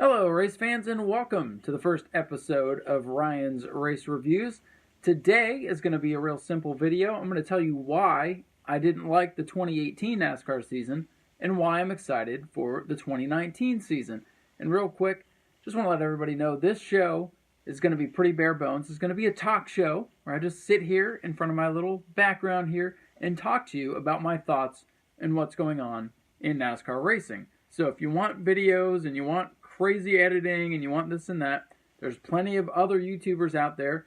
Hello, race fans, and welcome to the first episode of Ryan's Race Reviews. Today is going to be a real simple video. I'm going to tell you why I didn't like the 2018 NASCAR season and why I'm excited for the 2019 season. And real quick, just want to let everybody know this show is going to be pretty bare bones. It's going to be a talk show where I just sit here in front of my little background here and talk to you about my thoughts and what's going on in NASCAR racing. So if you want videos and you want crazy editing and you want this and that, there's plenty of other YouTubers out there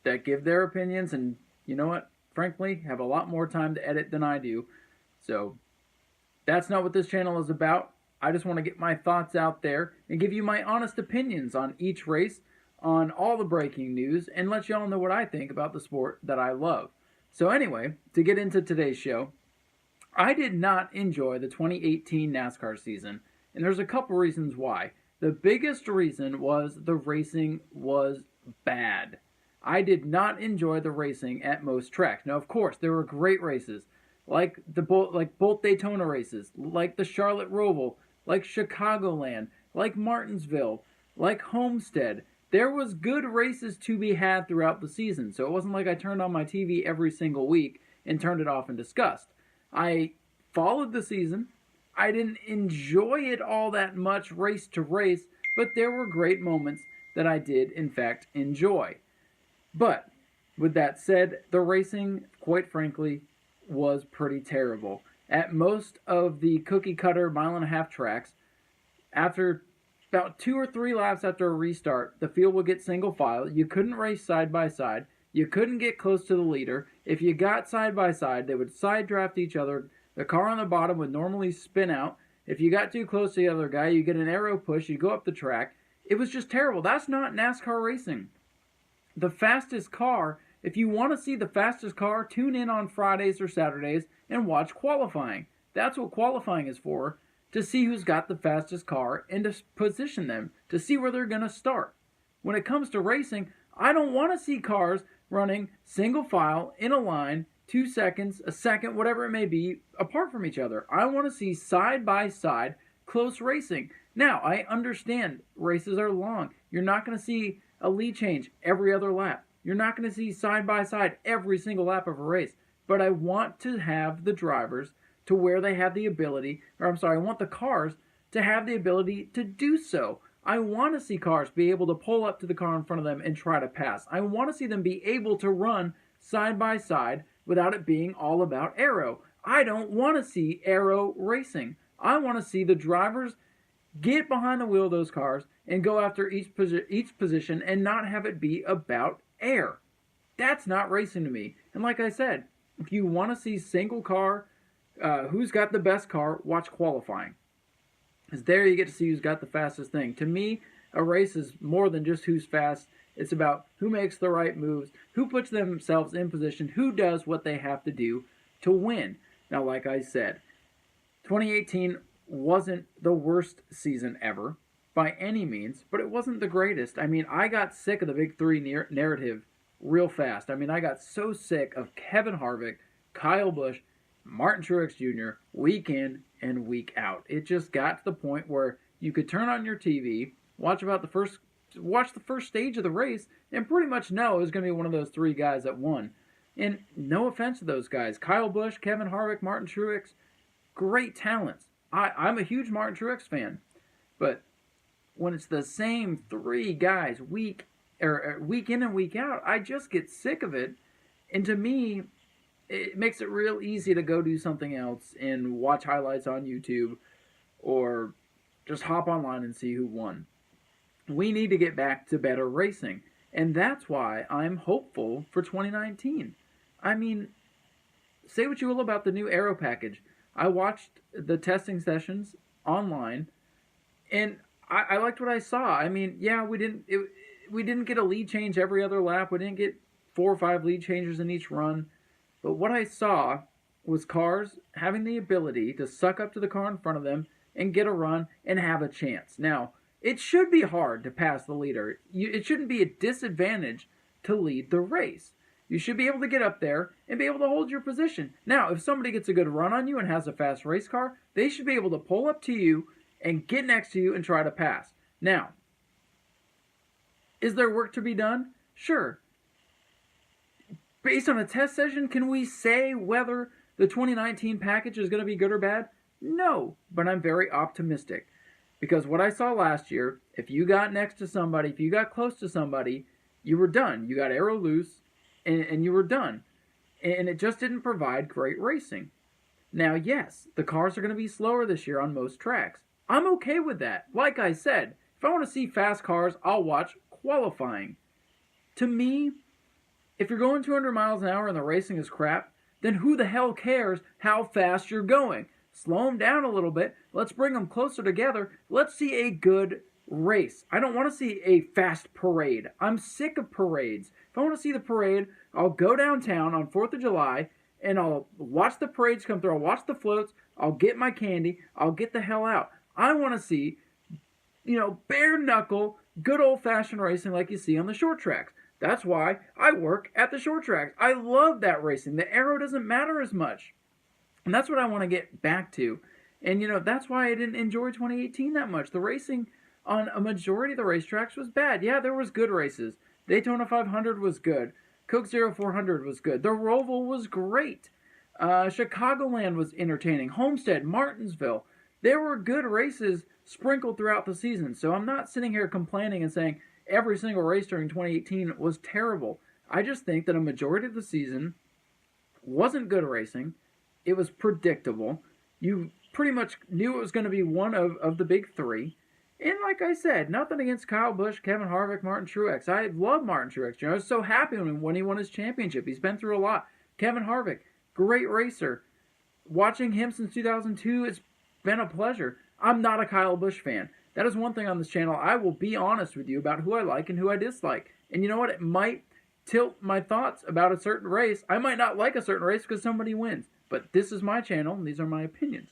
that give their opinions, and you know what, frankly, have a lot more time to edit than I do. So that's not what this channel is about. I just want to get my thoughts out there and give you my honest opinions on each race, on all the breaking news, and let y'all know what I think about the sport that I love. So anyway, to get into today's show, I did not enjoy the 2018 NASCAR season, and there's a couple reasons why. The biggest reason was the racing was bad. I did not enjoy the racing at most tracks. Now, of course, there were great races, like both Daytona races, like the Charlotte Roval, like Chicagoland, like Martinsville, like Homestead. There was good races to be had throughout the season, so it wasn't like I turned on my TV every single week and turned it off in disgust. I followed the season. I didn't enjoy it all that much race to race, but there were great moments that I did, in fact, enjoy. But with that said, the racing, quite frankly, was pretty terrible. At most of the cookie-cutter mile-and-a-half tracks, after about 2 or 3 laps after a restart, the field would get single file. You couldn't race side by side. You couldn't get close to the leader. If you got side by side, they would side draft each other. The car on the bottom would normally spin out. If you got too close to the other guy, you get an arrow push, you go up the track. It was just terrible. That's not NASCAR racing. The fastest car, if you want to see the fastest car, tune in on Fridays or Saturdays and watch qualifying. That's what qualifying is for, to see who's got the fastest car and to position them, to see where they're going to start. When it comes to racing, I don't want to see cars running single file in a line, 2 seconds, a second, whatever it may be, apart from each other. I want to see side-by-side close racing. Now, I understand races are long. You're not going to see a lead change every other lap. You're not going to see side-by-side every single lap of a race. But I want to have the drivers to where they have the ability, I want the cars to have the ability to do so. I want to see cars be able to pull up to the car in front of them and try to pass. I want to see them be able to run side-by-side without it being all about aero. I don't want to see aero racing. I want to see the drivers get behind the wheel of those cars and go after each position and not have it be about air. That's not racing to me. And like I said, if you want to see single car, who's got the best car, watch qualifying. Because there you get to see who's got the fastest thing. To me, a race is more than just who's fast. It's about who makes the right moves, who puts themselves in position, who does what they have to do to win. Now, like I said, 2018 wasn't the worst season ever by any means, but it wasn't the greatest. I mean, I got sick of the Big Three narrative real fast. I mean, I got so sick of Kevin Harvick, Kyle Busch, Martin Truex Jr., week in and week out. It just got to the point where you could turn on your TV, watch the first stage of the race, and pretty much know it was going to be one of those 3 guys that won. And no offense to those guys. Kyle Busch, Kevin Harvick, Martin Truex, great talents. I'm a huge Martin Truex fan. But when it's the same 3 guys week in and week out, I just get sick of it. And to me, it makes it real easy to go do something else and watch highlights on YouTube or just hop online and see who won. We need to get back to better racing, and that's why I'm hopeful for 2019. I mean, say what you will about the new aero package. I watched the testing sessions online, and I liked what I saw. I mean, yeah, we didn't get a lead change every other lap. We didn't get 4 or 5 lead changes in each run. But what I saw was cars having the ability to suck up to the car in front of them and get a run and have a chance. Now, it should be hard to pass the leader. It shouldn't be a disadvantage to lead the race. You should be able to get up there and be able to hold your position. Now, if somebody gets a good run on you and has a fast race car, they should be able to pull up to you and get next to you and try to pass. Now, is there work to be done? Sure. Based on a test session, can we say whether the 2019 package is going to be good or bad? No, but I'm very optimistic. Because what I saw last year, if you got next to somebody, if you got close to somebody, you were done. You got arrow loose, and you were done. And it just didn't provide great racing. Now, yes, the cars are going to be slower this year on most tracks. I'm okay with that. Like I said, if I want to see fast cars, I'll watch qualifying. To me, if you're going 200 miles an hour and the racing is crap, then who the hell cares how fast you're going? Slow them down a little bit. Let's bring them closer together. Let's see a good race. I don't want to see a fast parade. I'm sick of parades. If I want to see the parade, I'll go downtown on 4th of July and I'll watch the parades come through. I'll watch the floats. I'll get my candy. I'll get the hell out. I want to see, bare knuckle, good old fashioned racing like you see on the short tracks. That's why I work at the short tracks. I love that racing. The aero doesn't matter as much. And that's what I want to get back to. And, that's why I didn't enjoy 2018 that much. The racing on a majority of the racetracks was bad. Yeah, there was good races. Daytona 500 was good. Coke 0400 was good. The Roval was great. Chicagoland was entertaining. Homestead, Martinsville. There were good races sprinkled throughout the season. So I'm not sitting here complaining and saying every single race during 2018 was terrible. I just think that a majority of the season wasn't good racing. It was predictable. You pretty much knew it was going to be one of the big three. And like I said, nothing against Kyle Busch, Kevin Harvick, Martin Truex. I love Martin Truex. I was so happy when he won his championship. He's been through a lot. Kevin Harvick, great racer. Watching him since 2002, it's been a pleasure. I'm not a Kyle Busch fan. That is one thing on this channel. I will be honest with you about who I like and who I dislike. And you know what? It might tilt my thoughts about a certain race. I might not like a certain race because somebody wins. But this is my channel, and these are my opinions.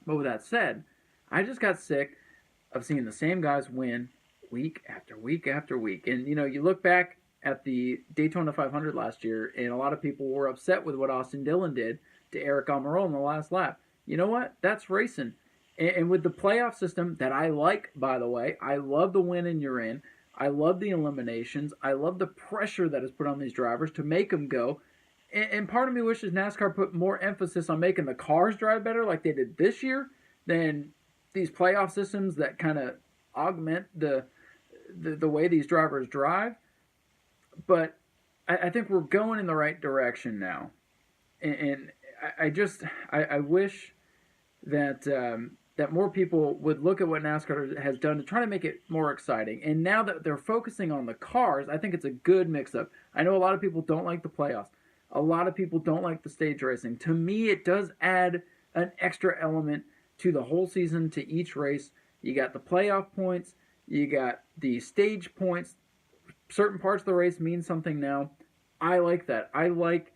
But with that said, I just got sick of seeing the same guys win week after week after week. And, you look back at the Daytona 500 last year, and a lot of people were upset with what Austin Dillon did to Eric Almirola in the last lap. You know what? That's racing. And with the playoff system that I like, by the way, I love the win and you're in. I love the eliminations. I love the pressure that is put on these drivers to make them go. And part of me wishes NASCAR put more emphasis on making the cars drive better like they did this year than these playoff systems that kind of augment the way these drivers drive. But I think we're going in the right direction now. And I wish that that more people would look at what NASCAR has done to try to make it more exciting. And now that they're focusing on the cars, I think it's a good mix-up. I know a lot of people don't like the playoffs. A lot of people don't like the stage racing. To me, it does add an extra element to the whole season, to each race. You got the playoff points. You got the stage points. Certain parts of the race mean something now. I like that. I like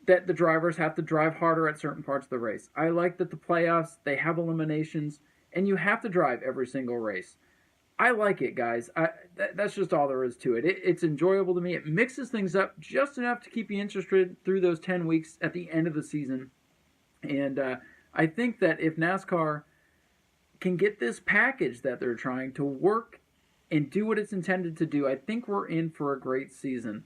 that the drivers have to drive harder at certain parts of the race. I like that the playoffs, they have eliminations, and you have to drive every single race. I like it, guys. That's just all there is to it. It's enjoyable to me. It mixes things up just enough to keep you interested through those 10 weeks at the end of the season. And I think that if NASCAR can get this package that they're trying to work and do what it's intended to do, I think we're in for a great season.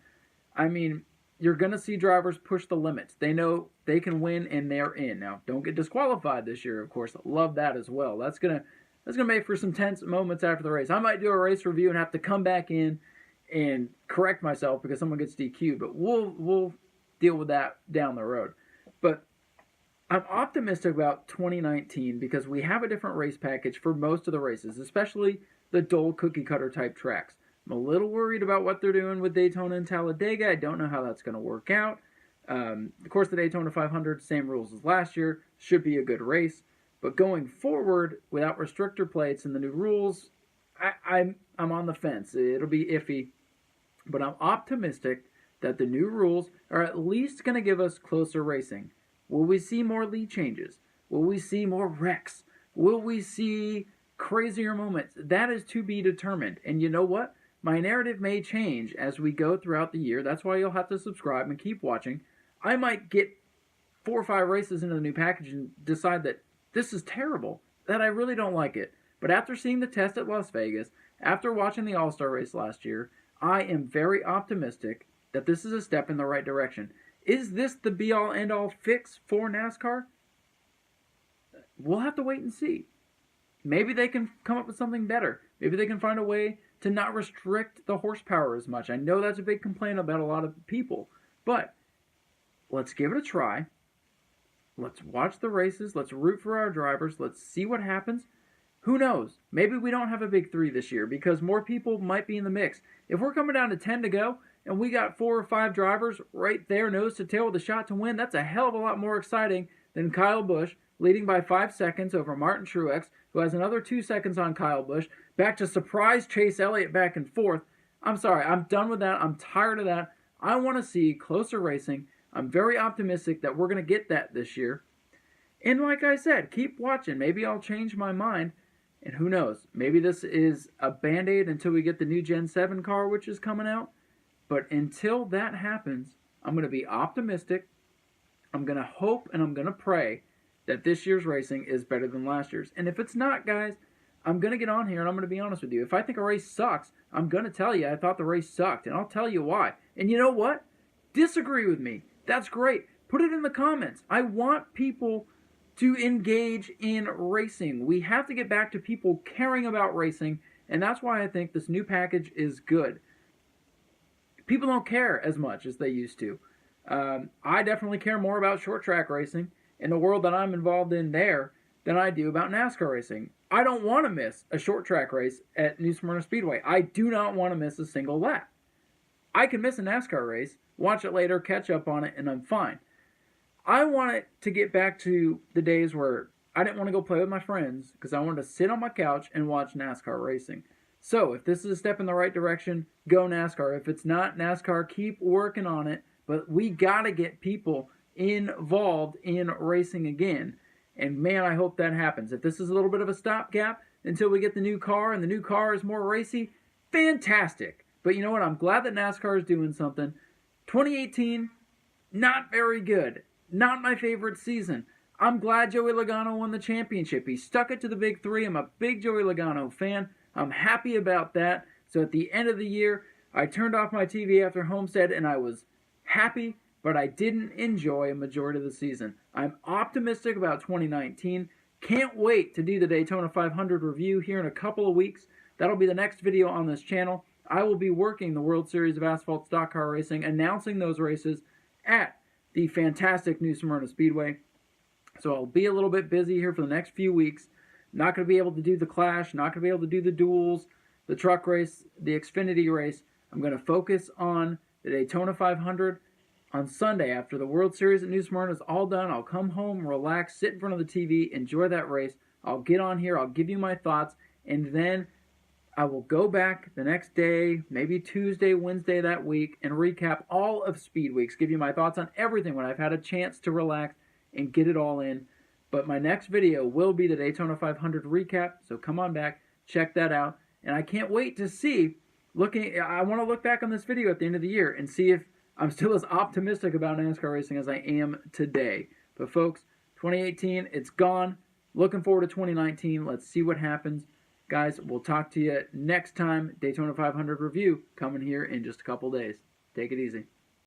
I mean, you're going to see drivers push the limits. They know they can win, and they're in. Now, don't get disqualified this year, of course. Love that as well. That's going to make for some tense moments after the race. I might do a race review and have to come back in and correct myself because someone gets DQ'd, but we'll deal with that down the road. But I'm optimistic about 2019 because we have a different race package for most of the races, especially the dull cookie-cutter type tracks. I'm a little worried about what they're doing with Daytona and Talladega. I don't know how that's going to work out. Of course, the Daytona 500, same rules as last year. Should be a good race. But going forward, without restrictor plates and the new rules, I'm on the fence. It'll be iffy. But I'm optimistic that the new rules are at least going to give us closer racing. Will we see more lead changes? Will we see more wrecks? Will we see crazier moments? That is to be determined. And you know what? My narrative may change as we go throughout the year. That's why you'll have to subscribe and keep watching. I might get 4 or 5 races into the new package and decide that this is terrible, that I really don't like it. But after seeing the test at Las Vegas, after watching the All-Star race last year, I am very optimistic that this is a step in the right direction. Is this the be-all, end-all fix for NASCAR? We'll have to wait and see. Maybe they can come up with something better. Maybe they can find a way to not restrict the horsepower as much. I know that's a big complaint about a lot of people, but let's give it a try. Let's watch the races. Let's root for our drivers. Let's see what happens. Who knows? Maybe we don't have a big 3 this year because more people might be in the mix. If we're coming down to 10 to go and we got 4 or 5 drivers right there nose to tail with a shot to win, that's a hell of a lot more exciting than Kyle Busch leading by 5 seconds over Martin Truex, who has another 2 seconds on Kyle Busch, back to surprise Chase Elliott back and forth. I'm sorry, I'm done with that. I'm tired of that. I want to see closer racing. I'm very optimistic that we're going to get that this year. And like I said, keep watching. Maybe I'll change my mind. And who knows? Maybe this is a Band-Aid until we get the new Gen 7 car, which is coming out. But until that happens, I'm going to be optimistic. I'm going to hope and I'm going to pray that this year's racing is better than last year's. And if it's not, guys, I'm going to get on here and I'm going to be honest with you. If I think a race sucks, I'm going to tell you I thought the race sucked. And I'll tell you why. And you know what? Disagree with me. That's great. Put it in the comments. I want people to engage in racing. We have to get back to people caring about racing, and that's why I think this new package is good. People don't care as much as they used to. I definitely care more about short track racing in the world that I'm involved in there than I do about NASCAR racing. I don't want to miss a short track race at New Smyrna Speedway. I do not want to miss a single lap. I can miss a NASCAR race, watch it later, catch up on it, and I'm fine. I want it to get back to the days where I didn't want to go play with my friends because I wanted to sit on my couch and watch NASCAR racing. So if this is a step in the right direction, go NASCAR. If it's not NASCAR, keep working on it. But we got to get people involved in racing again. And man, I hope that happens. If this is a little bit of a stopgap until we get the new car and the new car is more racy, fantastic. But you know what? I'm glad that NASCAR is doing something. 2018, not very good. Not my favorite season. I'm glad Joey Logano won the championship. He stuck it to the big 3. I'm a big Joey Logano fan. I'm happy about that. So at the end of the year, I turned off my TV after Homestead and I was happy, but I didn't enjoy a majority of the season. I'm optimistic about 2019. Can't wait to do the Daytona 500 review here in a couple of weeks. That'll be the next video on this channel. I will be working the World Series of Asphalt Stock Car Racing, announcing those races at the fantastic New Smyrna Speedway. So I'll be a little bit busy here for the next few weeks. Not going to be able to do the Clash, not going to be able to do the duels, the truck race, the Xfinity race. I'm going to focus on the Daytona 500 on Sunday after the World Series at New Smyrna is all done. I'll come home, relax, sit in front of the TV, enjoy that race. I'll get on here, I'll give you my thoughts, and then I will go back the next day, maybe Tuesday, Wednesday that week, and recap all of Speed Weeks, give you my thoughts on everything when I've had a chance to relax and get it all in. But my next video will be the Daytona 500 recap, so come on back, check that out. And I can't wait to see, I want to look back on this video at the end of the year and see if I'm still as optimistic about NASCAR racing as I am today. But folks, 2018, it's gone. Looking forward to 2019. Let's see what happens. Guys, we'll talk to you next time. Daytona 500 review coming here in just a couple days. Take it easy.